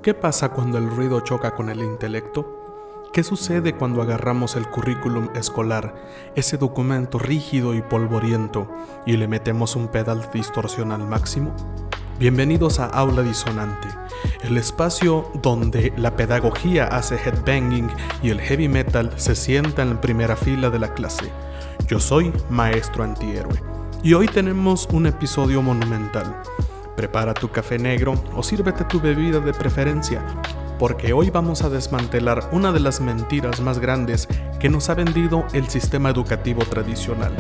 ¿Qué pasa cuando el ruido choca con el intelecto? ¿Qué sucede cuando agarramos el currículum escolar, ese documento rígido y polvoriento, y le metemos un pedal de distorsión al máximo? Bienvenidos a Aula Disonante, el espacio donde la pedagogía hace headbanging y el heavy metal se sienta en la primera fila de la clase. Yo soy Maestro Antihéroe, y hoy tenemos un episodio monumental. Prepara tu café negro o sírvete tu bebida de preferencia, porque hoy vamos a desmantelar una de las mentiras más grandes que nos ha vendido el sistema educativo tradicional: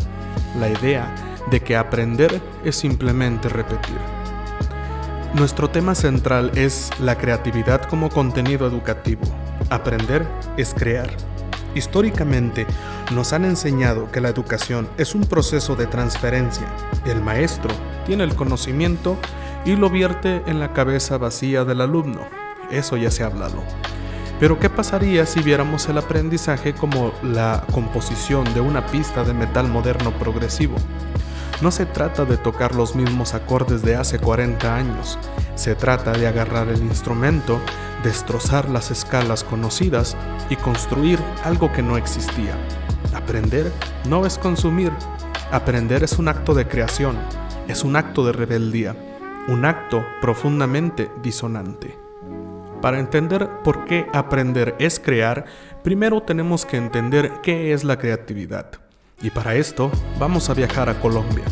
la idea de que aprender es simplemente repetir. Nuestro tema central es la creatividad como contenido educativo. Aprender es crear. Históricamente, nos han enseñado que la educación es un proceso de transferencia. El maestro tiene el conocimiento y lo vierte en la cabeza vacía del alumno. Eso ya se ha hablado. Pero ¿qué pasaría si viéramos el aprendizaje como la composición de una pista de metal moderno progresivo? No se trata de tocar los mismos acordes de hace 40 años. Se trata de agarrar el instrumento, destrozar las escalas conocidas y construir algo que no existía. Aprender no es consumir. Aprender es un acto de creación, es un acto de rebeldía, un acto profundamente disonante. Para entender por qué aprender es crear, primero tenemos que entender qué es la creatividad. Y para esto vamos a viajar a Colombia.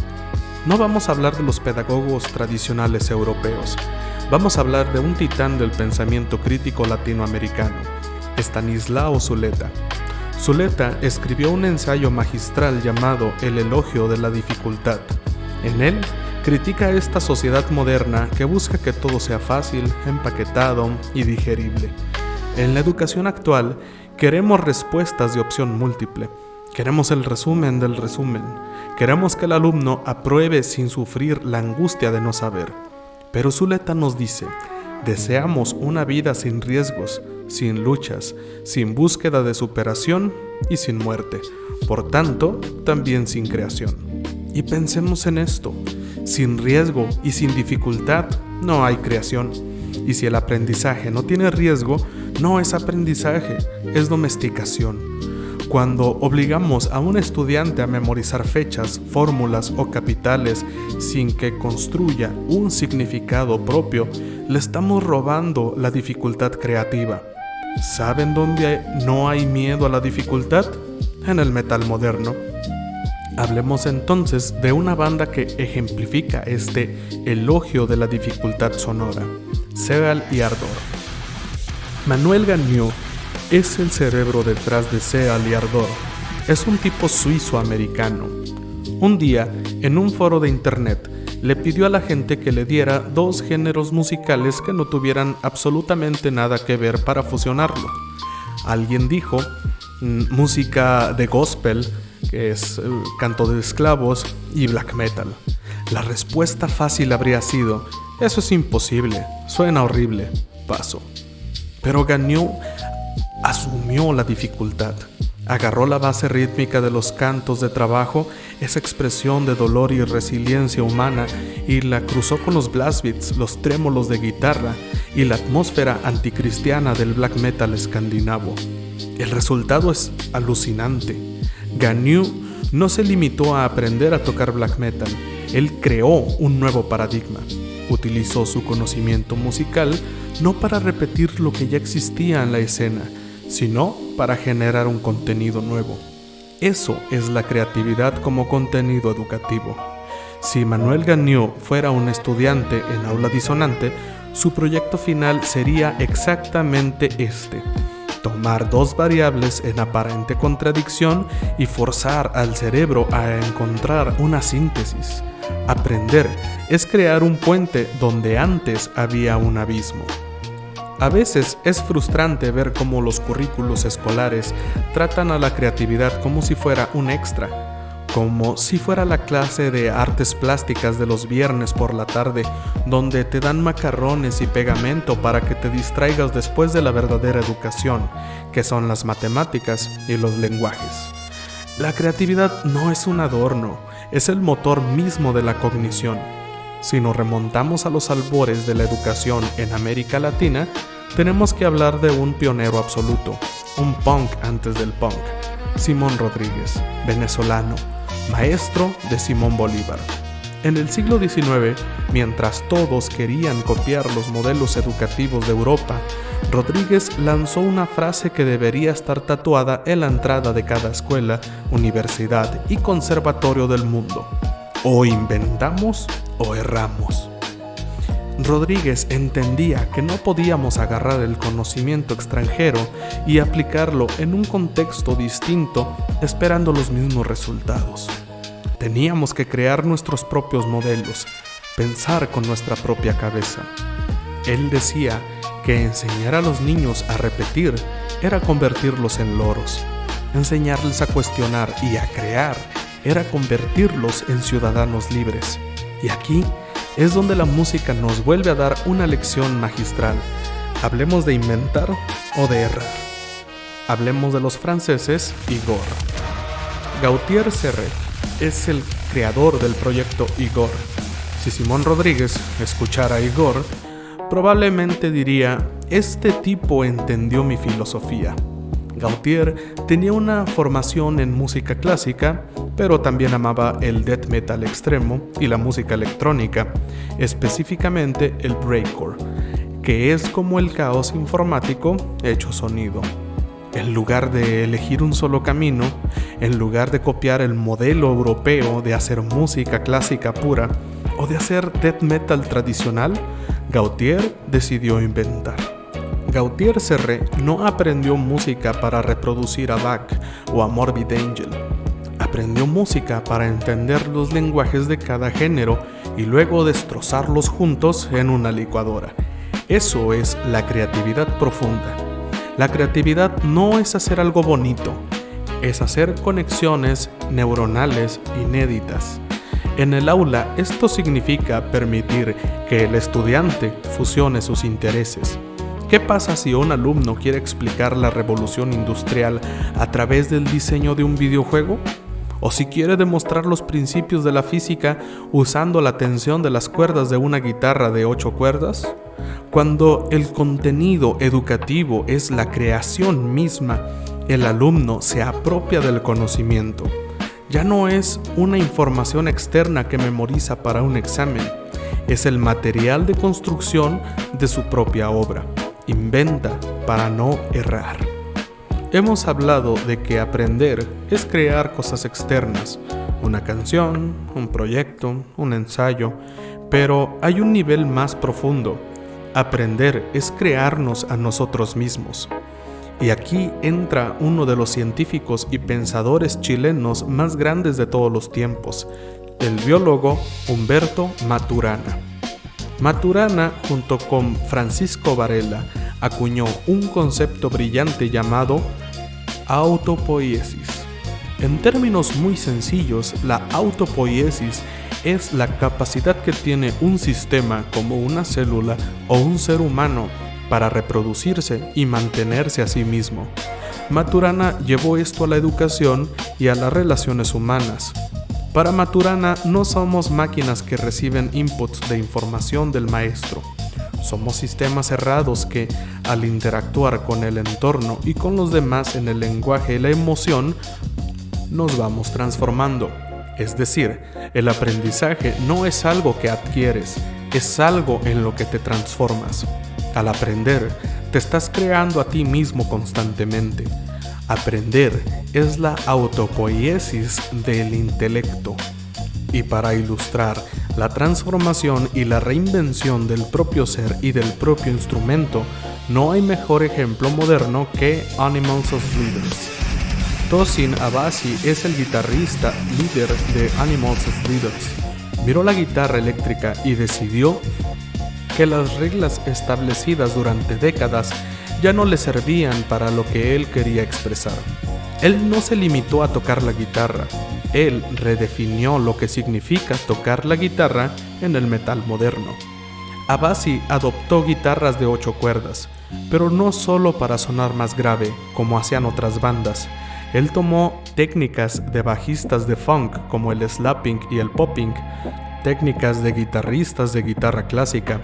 No vamos a hablar de los pedagogos tradicionales europeos. Vamos a hablar de un titán del pensamiento crítico latinoamericano, Estanislao Zuleta. Zuleta escribió un ensayo magistral llamado El elogio de la dificultad. En él, critica esta sociedad moderna que busca que todo sea fácil, empaquetado y digerible. En la educación actual, queremos respuestas de opción múltiple. Queremos el resumen del resumen. Queremos que el alumno apruebe sin sufrir la angustia de no saber. Pero Zuleta nos dice: deseamos una vida sin riesgos, sin luchas, sin búsqueda de superación y sin muerte. Por tanto, también sin creación. Y pensemos en esto: sin riesgo y sin dificultad no hay creación. Y si el aprendizaje no tiene riesgo, no es aprendizaje, es domesticación. Cuando obligamos a un estudiante a memorizar fechas, fórmulas o capitales sin que construya un significado propio, le estamos robando la dificultad creativa. ¿Saben dónde no hay miedo a la dificultad? En el metal moderno. Hablemos entonces de una banda que ejemplifica este elogio de la dificultad sonora: Seal y Ardor. Manuel Gagniou es el cerebro detrás de Seal y Ardor. Es un tipo suizo-americano. Un día, en un foro de internet, le pidió a la gente que le diera dos géneros musicales que no tuvieran absolutamente nada que ver para fusionarlo. Alguien dijo música de gospel, que es canto de esclavos, y black metal. La respuesta fácil habría sido: eso es imposible, suena horrible, paso. Pero Gagniou asumió la dificultad. Agarró la base rítmica de los cantos de trabajo, esa expresión de dolor y resiliencia humana, y la cruzó con los blast beats, los trémolos de guitarra y la atmósfera anticristiana del black metal escandinavo. El resultado es alucinante. Gagniou no se limitó a aprender a tocar black metal, él creó un nuevo paradigma. Utilizó su conocimiento musical no para repetir lo que ya existía en la escena, sino para generar un contenido nuevo. Eso es la creatividad como contenido educativo. Si Manuel Gagniou fuera un estudiante en Aula Disonante, su proyecto final sería exactamente este: tomar dos variables en aparente contradicción y forzar al cerebro a encontrar una síntesis. Aprender es crear un puente donde antes había un abismo. A veces es frustrante ver cómo los currículos escolares tratan a la creatividad como si fuera un extra, como si fuera la clase de artes plásticas de los viernes por la tarde, donde te dan macarrones y pegamento para que te distraigas después de la verdadera educación, que son las matemáticas y los lenguajes. La creatividad no es un adorno, es el motor mismo de la cognición. Si nos remontamos a los albores de la educación en América Latina, tenemos que hablar de un pionero absoluto, un punk antes del punk, Simón Rodríguez, venezolano, maestro de Simón Bolívar. En el siglo XIX, mientras todos querían copiar los modelos educativos de Europa, Rodríguez lanzó una frase que debería estar tatuada en la entrada de cada escuela, universidad y conservatorio del mundo: o inventamos o erramos. Rodríguez entendía que no podíamos agarrar el conocimiento extranjero y aplicarlo en un contexto distinto esperando los mismos resultados. Teníamos que crear nuestros propios modelos, pensar con nuestra propia cabeza. Él decía que enseñar a los niños a repetir era convertirlos en loros. Enseñarles a cuestionar y a crear era convertirlos en ciudadanos libres. Y aquí es donde la música nos vuelve a dar una lección magistral. Hablemos de inventar o de errar. Hablemos de los franceses Igor. Gautier Serre es el creador del proyecto Igor. Si Simón Rodríguez escuchara a Igor, probablemente diría: este tipo entendió mi filosofía. Gautier tenía una formación en música clásica, pero también amaba el death metal extremo y la música electrónica, específicamente el breakcore, que es como el caos informático hecho sonido. En lugar de elegir un solo camino, en lugar de copiar el modelo europeo de hacer música clásica pura o de hacer death metal tradicional, Gautier decidió inventar. Gautier Serre no aprendió música para reproducir a Bach o a Morbid Angel. Aprendió música para entender los lenguajes de cada género y luego destrozarlos juntos en una licuadora. Eso es la creatividad profunda. La creatividad no es hacer algo bonito, es hacer conexiones neuronales inéditas. En el aula, esto significa permitir que el estudiante fusione sus intereses. ¿Qué pasa si un alumno quiere explicar la revolución industrial a través del diseño de un videojuego? ¿O si quiere demostrar los principios de la física usando la tensión de las cuerdas de una guitarra de 8 cuerdas? Cuando el contenido educativo es la creación misma, el alumno se apropia del conocimiento. Ya no es una información externa que memoriza para un examen, es el material de construcción de su propia obra. Inventa para no errar. Hemos hablado de que aprender es crear cosas externas, una canción, un proyecto, un ensayo, pero hay un nivel más profundo. Aprender es crearnos a nosotros mismos. Y aquí entra uno de los científicos y pensadores chilenos más grandes de todos los tiempos, el biólogo Humberto Maturana. Maturana, junto con Francisco Varela, acuñó un concepto brillante llamado autopoiesis. En términos muy sencillos, la autopoiesis es la capacidad que tiene un sistema como una célula o un ser humano para reproducirse y mantenerse a sí mismo. Maturana llevó esto a la educación y a las relaciones humanas. Para Maturana no somos máquinas que reciben inputs de información del maestro. Somos sistemas cerrados que, al interactuar con el entorno y con los demás en el lenguaje y la emoción, nos vamos transformando. Es decir, el aprendizaje no es algo que adquieres, es algo en lo que te transformas. Al aprender, te estás creando a ti mismo constantemente. Aprender es la autopoiesis del intelecto. Y para ilustrar la transformación y la reinvención del propio ser y del propio instrumento, no hay mejor ejemplo moderno que Animals as Leaders. Tosin Abasi es el guitarrista líder de Animals as Leaders. Miró la guitarra eléctrica y decidió que las reglas establecidas durante décadas ya no le servían para lo que él quería expresar. Él no se limitó a tocar la guitarra, él redefinió lo que significa tocar la guitarra en el metal moderno. Abasi adoptó guitarras de 8 cuerdas, pero no solo para sonar más grave, como hacían otras bandas. Él tomó técnicas de bajistas de funk como el slapping y el popping, técnicas de guitarristas de guitarra clásica,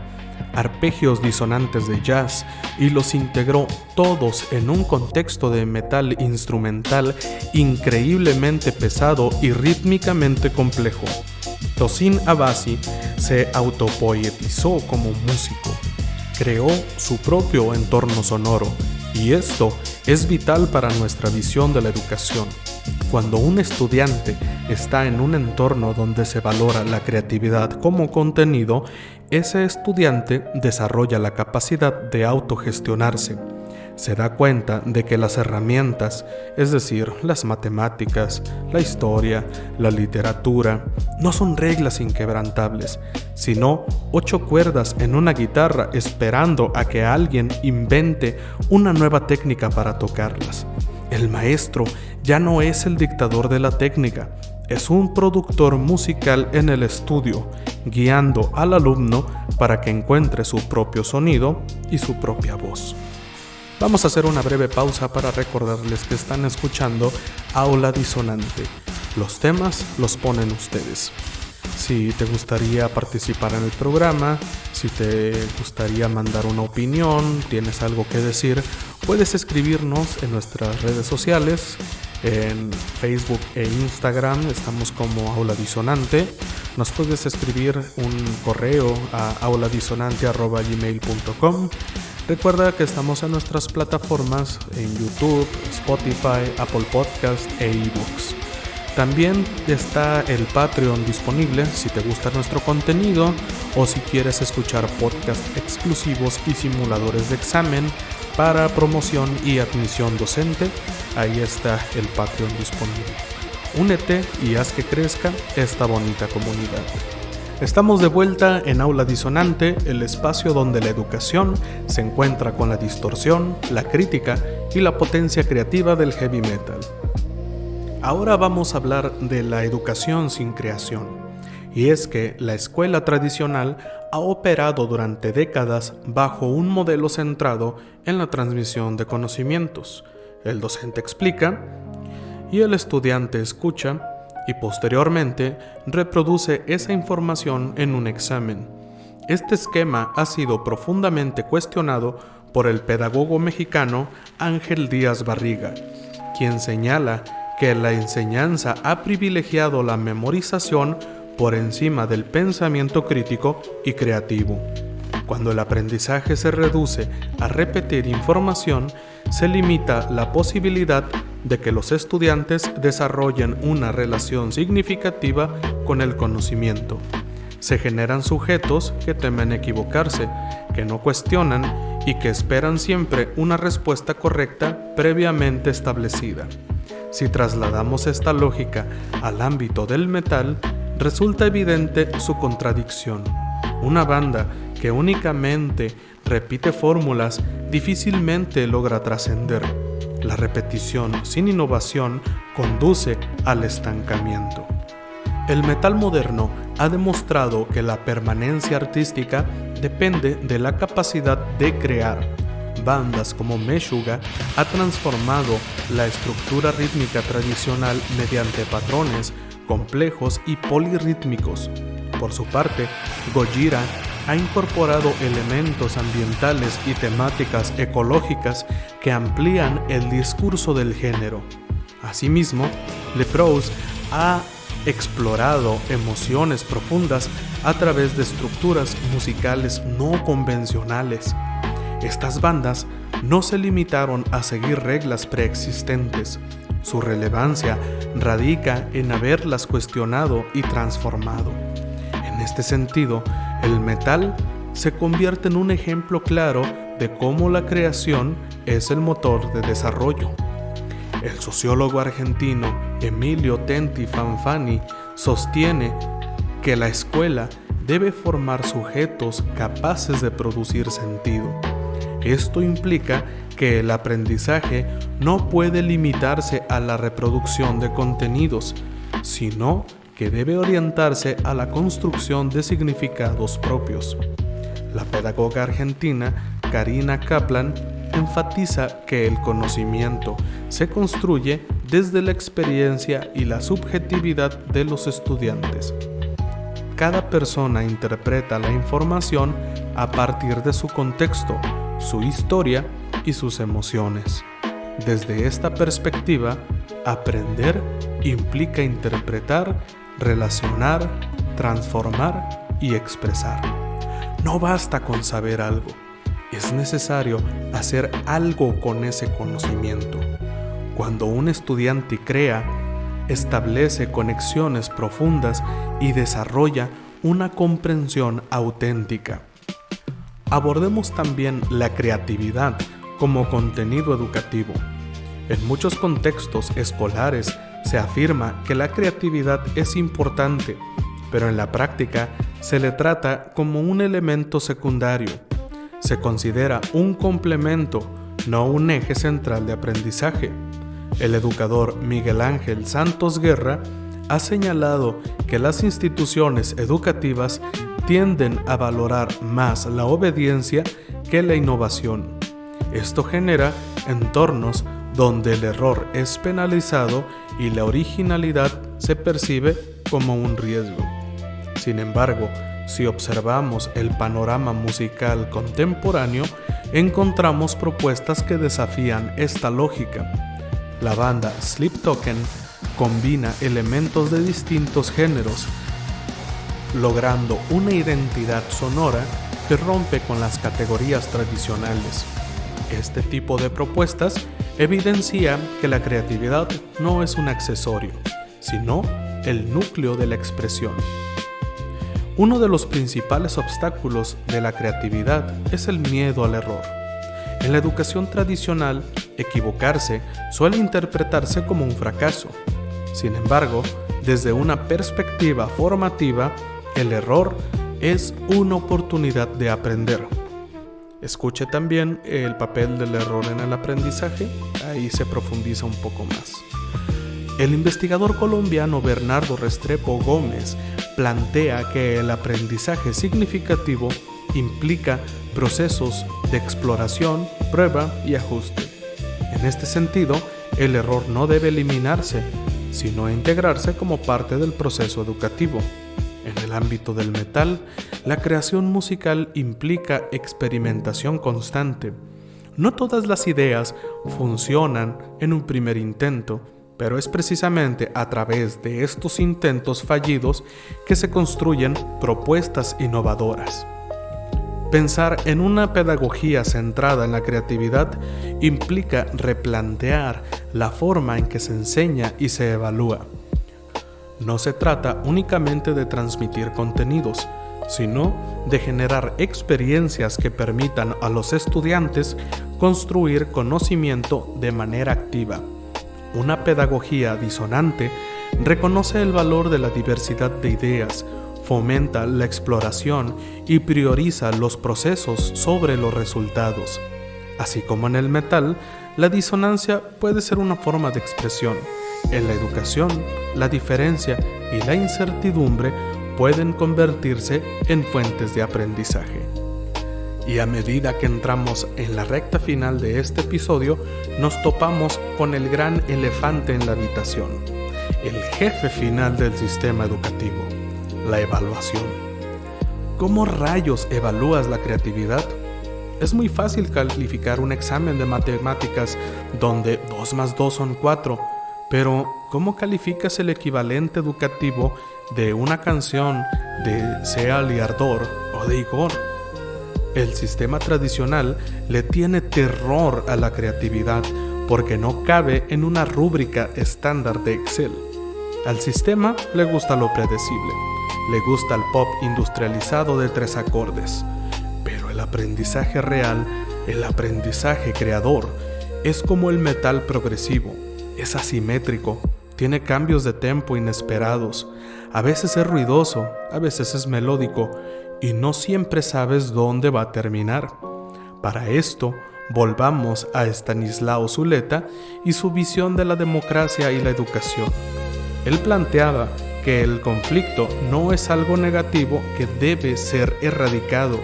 arpegios disonantes de jazz y los integró todos en un contexto de metal instrumental increíblemente pesado y rítmicamente complejo. Tosin Abasi se autopoetizó como músico, creó su propio entorno sonoro y esto es vital para nuestra visión de la educación. Cuando un estudiante está en un entorno donde se valora la creatividad como contenido, ese estudiante desarrolla la capacidad de autogestionarse. Se da cuenta de que las herramientas, es decir, las matemáticas, la historia, la literatura, no son reglas inquebrantables, sino 8 cuerdas en una guitarra esperando a que alguien invente una nueva técnica para tocarlas. El maestro ya no es el dictador de la técnica, es un productor musical en el estudio, guiando al alumno para que encuentre su propio sonido y su propia voz. Vamos a hacer una breve pausa para recordarles que están escuchando Aula Disonante. Los temas los ponen ustedes. Si te gustaría participar en el programa, si te gustaría mandar una opinión, tienes algo que decir, puedes escribirnos en nuestras redes sociales, en Facebook e Instagram, estamos como Aula Disonante. Nos puedes escribir un correo a auladisonante@gmail.com. Recuerda que estamos en nuestras plataformas en YouTube, Spotify, Apple Podcast e iVoox. También está el Patreon disponible si te gusta nuestro contenido o si quieres escuchar podcasts exclusivos y simuladores de examen para promoción y admisión docente. Ahí está el Patreon disponible. Únete y haz que crezca esta bonita comunidad. Estamos de vuelta en Aula Disonante, el espacio donde la educación se encuentra con la distorsión, la crítica y la potencia creativa del heavy metal. Ahora vamos a hablar de la educación sin creación, y es que la escuela tradicional ha operado durante décadas bajo un modelo centrado en la transmisión de conocimientos. El docente explica y el estudiante escucha y posteriormente reproduce esa información en un examen. Este esquema ha sido profundamente cuestionado por el pedagogo mexicano Ángel Díaz Barriga, quien señala que la enseñanza ha privilegiado la memorización por encima del pensamiento crítico y creativo. Cuando el aprendizaje se reduce a repetir información, se limita la posibilidad de que los estudiantes desarrollen una relación significativa con el conocimiento. Se generan sujetos que temen equivocarse, que no cuestionan y que esperan siempre una respuesta correcta previamente establecida. Si trasladamos esta lógica al ámbito del metal, resulta evidente su contradicción. Una banda que únicamente repite fórmulas difícilmente logra trascender. La repetición sin innovación conduce al estancamiento. El metal moderno ha demostrado que la permanencia artística depende de la capacidad de crear. Bandas como Meshuggah ha transformado la estructura rítmica tradicional mediante patrones complejos y polirrítmicos. Por su parte, Gojira ha incorporado elementos ambientales y temáticas ecológicas que amplían el discurso del género. Asimismo, Leprous ha explorado emociones profundas a través de estructuras musicales no convencionales. Estas bandas no se limitaron a seguir reglas preexistentes. Su relevancia radica en haberlas cuestionado y transformado. En este sentido, el metal se convierte en un ejemplo claro de cómo la creación es el motor de desarrollo. El sociólogo argentino Emilio Tenti Fanfani sostiene que la escuela debe formar sujetos capaces de producir sentido. Esto implica que el aprendizaje no puede limitarse a la reproducción de contenidos, sino que debe orientarse a la construcción de significados propios. La pedagoga argentina Karina Kaplan enfatiza que el conocimiento se construye desde la experiencia y la subjetividad de los estudiantes. Cada persona interpreta la información a partir de su contexto, su historia y sus emociones. Desde esta perspectiva, aprender implica interpretar, relacionar, transformar y expresar. No basta con saber algo, es necesario hacer algo con ese conocimiento. Cuando un estudiante crea, establece conexiones profundas y desarrolla una comprensión auténtica. Abordemos también la creatividad como contenido educativo. En muchos contextos escolares se afirma que la creatividad es importante, pero en la práctica se le trata como un elemento secundario. Se considera un complemento, no un eje central de aprendizaje. El educador Miguel Ángel Santos Guerra ha señalado que las instituciones educativas tienden a valorar más la obediencia que la innovación. Esto genera entornos donde el error es penalizado y la originalidad se percibe como un riesgo. Sin embargo, si observamos el panorama musical contemporáneo, encontramos propuestas que desafían esta lógica. La banda Sleep Token combina elementos de distintos géneros, logrando una identidad sonora que rompe con las categorías tradicionales. Este tipo de propuestas evidencia que la creatividad no es un accesorio, sino el núcleo de la expresión. Uno de los principales obstáculos de la creatividad es el miedo al error. En la educación tradicional, equivocarse suele interpretarse como un fracaso. Sin embargo, desde una perspectiva formativa, el error es una oportunidad de aprender. Escuche también el papel del error en el aprendizaje, ahí se profundiza un poco más. El investigador colombiano Bernardo Restrepo Gómez plantea que el aprendizaje significativo implica procesos de exploración, prueba y ajuste. En este sentido, el error no debe eliminarse, sino integrarse como parte del proceso educativo. En el ámbito del metal, la creación musical implica experimentación constante. No todas las ideas funcionan en un primer intento, pero es precisamente a través de estos intentos fallidos que se construyen propuestas innovadoras. Pensar en una pedagogía centrada en la creatividad implica replantear la forma en que se enseña y se evalúa. No se trata únicamente de transmitir contenidos, sino de generar experiencias que permitan a los estudiantes construir conocimiento de manera activa. Una pedagogía disonante reconoce el valor de la diversidad de ideas, fomenta la exploración y prioriza los procesos sobre los resultados. Así como en el metal, la disonancia puede ser una forma de expresión. En la educación, la diferencia y la incertidumbre pueden convertirse en fuentes de aprendizaje. Y a medida que entramos en la recta final de este episodio, nos topamos con el gran elefante en la habitación, el jefe final del sistema educativo, la evaluación. ¿Cómo rayos evalúas la creatividad? Es muy fácil calificar un examen de matemáticas donde 2 más 2 son 4, pero ¿cómo calificas el equivalente educativo de una canción de Sea Liardor o de Igor? El sistema tradicional le tiene terror a la creatividad porque no cabe en una rúbrica estándar de Excel. Al sistema le gusta lo predecible, le gusta el pop industrializado de 3 acordes. Pero el aprendizaje real, el aprendizaje creador, es como el metal progresivo, es asimétrico, tiene cambios de tempo inesperados, a veces es ruidoso, a veces es melódico, y no siempre sabes dónde va a terminar. Para esto, volvamos a Estanislao Zuleta y su visión de la democracia y la educación. Él planteaba que el conflicto no es algo negativo que debe ser erradicado,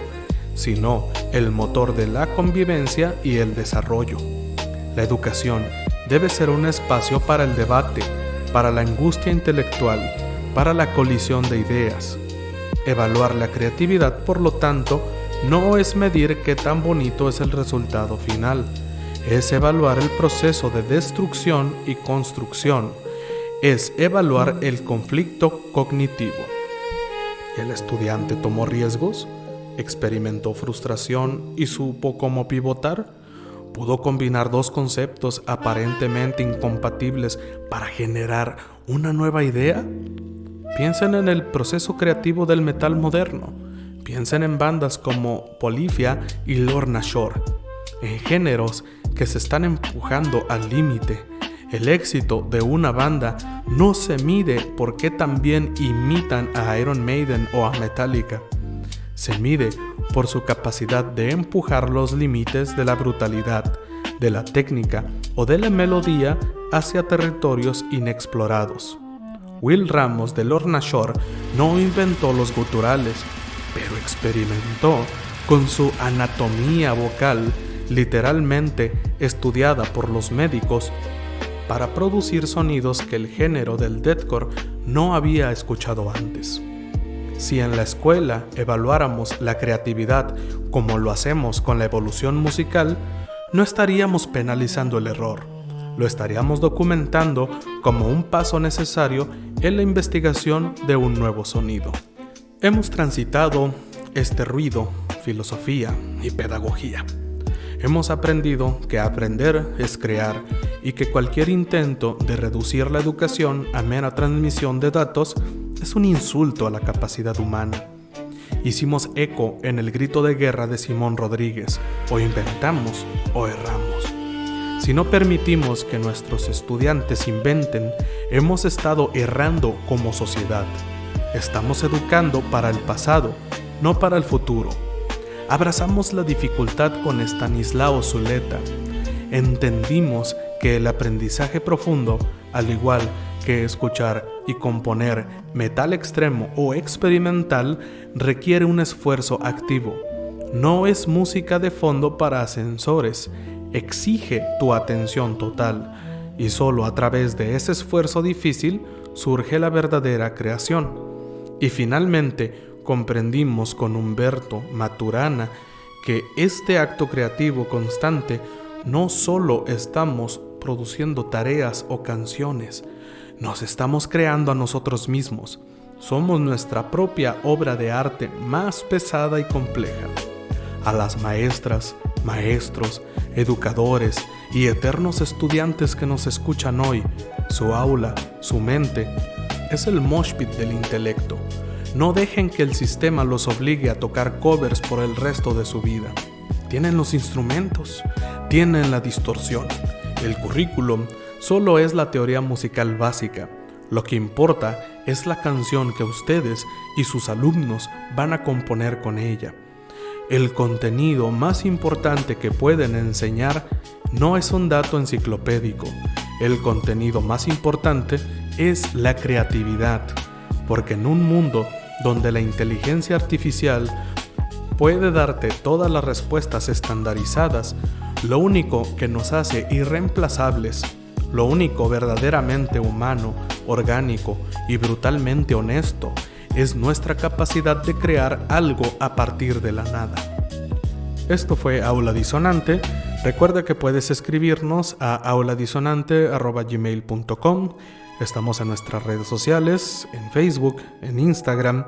sino el motor de la convivencia y el desarrollo. La educación debe ser un espacio para el debate, para la angustia intelectual, para la colisión de ideas. Evaluar la creatividad, por lo tanto, no es medir qué tan bonito es el resultado final, es evaluar el proceso de destrucción y construcción, es evaluar el conflicto cognitivo. El estudiante tomó riesgos, experimentó frustración y supo cómo pivotar. Pudo combinar dos conceptos aparentemente incompatibles para generar una nueva idea. Piensen en el proceso creativo del metal moderno. Piensen en bandas como Polyphia y Lorna Shore, en géneros que se están empujando al límite. El éxito de una banda no se mide por qué tan bien imitan a Iron Maiden o a Metallica. Se mide por su capacidad de empujar los límites de la brutalidad, de la técnica o de la melodía hacia territorios inexplorados. Will Ramos de Lorna Shore no inventó los guturales, pero experimentó con su anatomía vocal, literalmente estudiada por los médicos, para producir sonidos que el género del deathcore no había escuchado antes. Si en la escuela evaluáramos la creatividad como lo hacemos con la evolución musical, no estaríamos penalizando el error, lo estaríamos documentando como un paso necesario en la investigación de un nuevo sonido. Hemos transitado este ruido, filosofía y pedagogía. Hemos aprendido que aprender es crear y que cualquier intento de reducir la educación a mera transmisión de datos es un insulto a la capacidad humana. Hicimos eco en el grito de guerra de Simón Rodríguez: o inventamos o erramos. Si no permitimos que nuestros estudiantes inventen, hemos estado errando como sociedad. Estamos educando para el pasado, no para el futuro. Abrazamos la dificultad con Estanislao Zuleta. Entendimos que el aprendizaje profundo, al igual que escuchar y componer metal extremo o experimental, requiere un esfuerzo activo. No es música de fondo para ascensores, exige tu atención total, y solo a través de ese esfuerzo difícil surge la verdadera creación. Y finalmente, comprendimos con Humberto Maturana que este acto creativo constante no solo estamos produciendo tareas o canciones, nos estamos creando a nosotros mismos. Somos nuestra propia obra de arte más pesada y compleja. A las maestras, maestros, educadores y eternos estudiantes que nos escuchan hoy, su aula, su mente, es el mosh pit del intelecto. No dejen que el sistema los obligue a tocar covers por el resto de su vida. Tienen los instrumentos, tienen la distorsión. El currículum solo es la teoría musical básica. Lo que importa es la canción que ustedes y sus alumnos van a componer con ella. El contenido más importante que pueden enseñar no es un dato enciclopédico. El contenido más importante es la creatividad, porque en un mundo donde la inteligencia artificial puede darte todas las respuestas estandarizadas, lo único que nos hace irreemplazables, lo único verdaderamente humano, orgánico y brutalmente honesto, es nuestra capacidad de crear algo a partir de la nada. Esto fue Aula Disonante. Recuerda que puedes escribirnos a auladisonante@gmail.com. Estamos en nuestras redes sociales, en Facebook, en Instagram.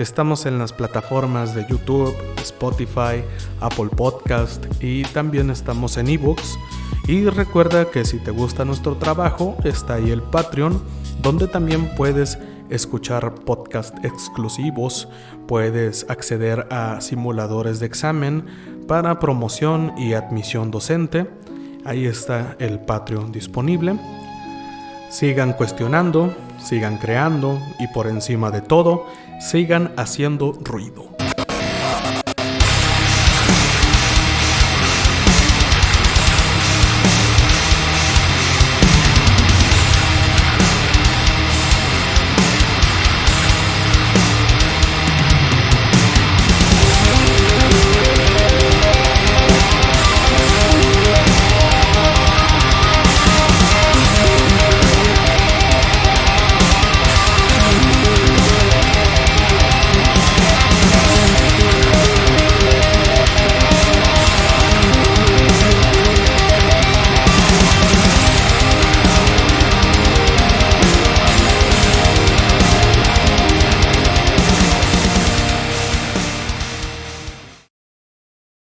Estamos en las plataformas de YouTube, Spotify, Apple Podcast y también estamos en eBooks. Y recuerda que si te gusta nuestro trabajo, está ahí el Patreon, donde también puedes escuchar podcasts exclusivos, puedes acceder a simuladores de examen para promoción y admisión docente. Ahí está el Patreon disponible. Sigan cuestionando, sigan creando y por encima de todo, sigan haciendo ruido.